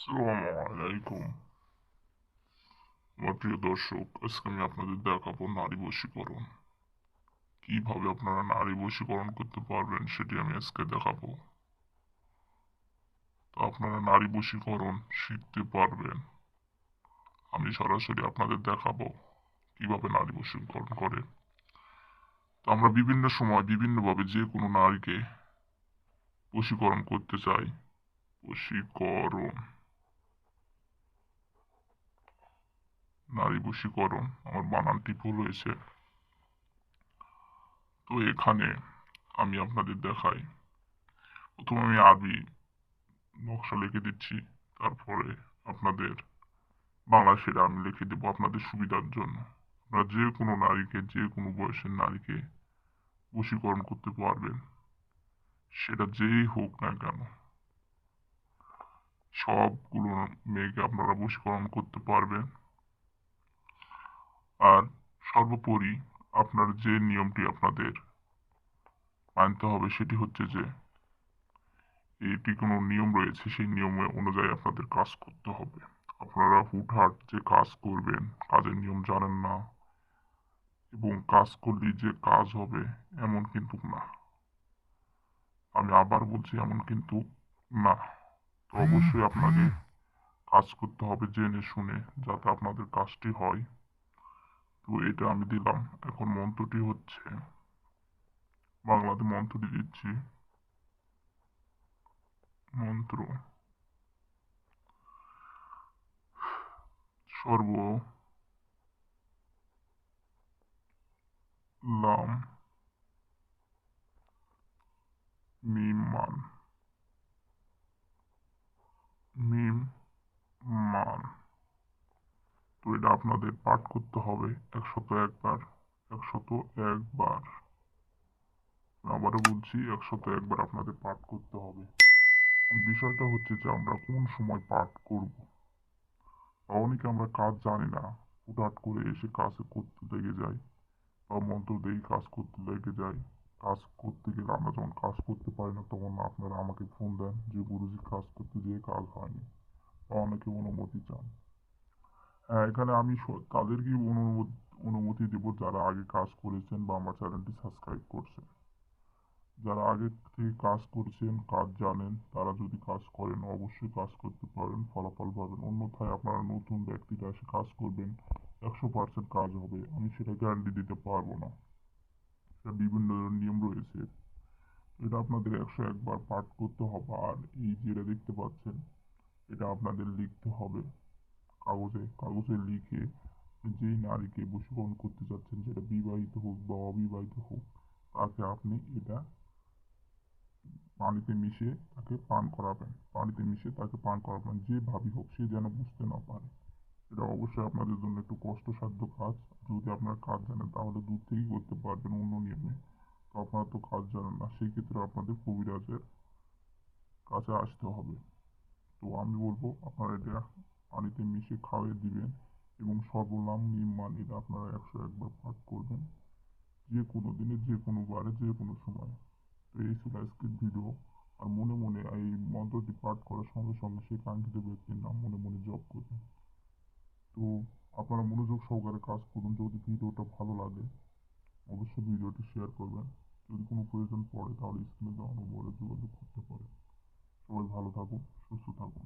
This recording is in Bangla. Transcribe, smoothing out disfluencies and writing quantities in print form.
আসসালামু আলাইকুম। আমার প্রিয় দর্শক, আজকে আমি আপনাদের দেখাবো নারী বশীকরণ। কিভাবে আপনারা নারী বশীকরণ করতে পারবেন সেটি আমি আজকে দেখাবো। তো আপনারা নারী বশীকরণ শিখতে পারবেন। আমি সরাসরি আপনাদের দেখাবো কিভাবে নারী বশীকরণ করে। তো আমরা বিভিন্ন সময় বিভিন্নভাবে যে কোনো নারীকে বশীকরণ করতে চাই। বশীকরণ, নারী বশীকরণ, আমার বানানটি ভুল হয়েছে। তো এখানে আমি আপনাদের দেখাই। প্রথমে আমি আরবি নকশা লিখে দিচ্ছি, তারপরে আপনাদের বাংলা সেটা আমি লিখে দেবো আপনাদের সুবিধার জন্য। আপনারা যে কোনো নারীকে, যে কোনো বয়সের নারীকে বশীকরণ করতে পারবেন, সেটা যেই হোক না কেন। সবগুলো মেয়েকে আপনারা বশীকরণ করতে পারবেন। আর সর্বোপরি আপনার যে নিয়মটি আপনাদের মানতে হবে সেটি হচ্ছে যে এটি কোনো নিয়ম রয়েছে, সেই নিয়মে অনুযায়ী আপনাদের কাজ করতে হবে। আপনারা হুটহাট যে কাজ করবেন, কাজের নিয়ম জানেন না এবং কাজ করলেই যে কাজ হবে এমন কিন্তু না। আমি আবার বলছি, এমন কিন্তু না। তো অবশ্যই আপনাকে কাজ করতে হবে জেনে শুনে, যাতে আপনাদের কাজটি হয়। তো এটা আমি দিলাম। এখন মন্ত্রটি হচ্ছে, বাংলাতে মন্ত্রটি দিচ্ছি। মন্ত্র: সর্ব লাম মিম মান, মিম মান। তো এটা আপনাদের পাঠ করতে হবে 101 বার। 101 বার। আবারও বলছি, 101 বার আপনাদের পাঠ করতে হবে। বিষয়টা হচ্ছে যে আমরা কোন সময় পাঠ করব। অনেকে আমরা কাজ জানি না, হুটহাট করে এসে কাজ করতে লেগে যাই, বা মন্ত্র দিয়ে কাজ করতে লেগে যাই। কাজ করতে গেলে আমরা যখন কাজ করতে পারি না, তখন আপনারা আমাকে ফোন দেন যে গুরুজি কাজ করতে গিয়ে কাজ হয়নি, বা অনেকে অনুমতি চান। হ্যাঁ, এখানে আমি তাদেরকেই অনুমতি দেবো যারা আগে কাজ করেছেন বা আমার চ্যানেলটি সাবস্ক্রাইব করছেন। যারা আগে থেকে কাজ করছেন, কাজ জানেন, তারা যদি কাজ করেন অবশ্যই কাজ করতে পারেন, ফলাফল পাবেন। অন্যথায় আপনারা নতুন ব্যক্তিরা এসে কাজ করবেন, 100% কাজ হবে আমি সেটা গ্যারান্টি দিতে পারবো না। সেটা বিভিন্ন নিয়ম রয়েছে। এটা আপনাদের 101 বার পাঠ করতে হবে। আর এই যেটা দেখতে পাচ্ছেন, এটা আপনাদের লিখতে হবে কাগজে। কাগজে লিখে যেই নারীকে বশীকরণ করতে চাচ্ছেন, সেটা বিবাহিত হোক বা অবিবাহিত হোক, তাকে আপনি এটা পানিতে মিশিয়ে তাকে পান করাবেন। পানিতে মিশিয়ে তাকে পান করাবেন, যে ভাবি হোক, সে যেন বুঝতে না পারে। এটা অবশ্যই আপনাদের জন্য একটু কষ্টসাধ্য কাজ। যদি আপনার কাজ জানেন তাহলে দূর থেকেই করতে পারবেন অন্য নিয়মে। তো আপনারা তো কাজ জানেন না, সেই ক্ষেত্রে আপনাদের কবিরাজের কাছে আসতে হবে। তো আমি বলবো আপনারা এটা পানিতে মিশিয়ে খাওয়িয়ে দিবেন, এবং সর্বনাম নির্মাণ এটা আপনারা 101 বার পাঠ করবেন, যে কোনো দিনে, যে কোনো বারে, যে কোনো সময়। তো এই ছিল আজকের ভিডিও। আর মনে মনে এই মন্ত্রটি পাঠ করার সঙ্গে সঙ্গে সেই কাঙ্ক্ষিত ব্যক্তির নাম মনে মনে জপ করবেন। তো আপনারা মনোযোগ সহকারে কাজ করুন। যদি ভিডিওটা ভালো লাগে অবশ্যই ভিডিওটি শেয়ার করবেন। যদি কোনো প্রয়োজন পড়ে তাহলে স্ক্রিনে দেওয়া নম্বরে যোগাযোগ করতে পারেন। সবাই ভালো থাকুন, সুস্থ থাকুন।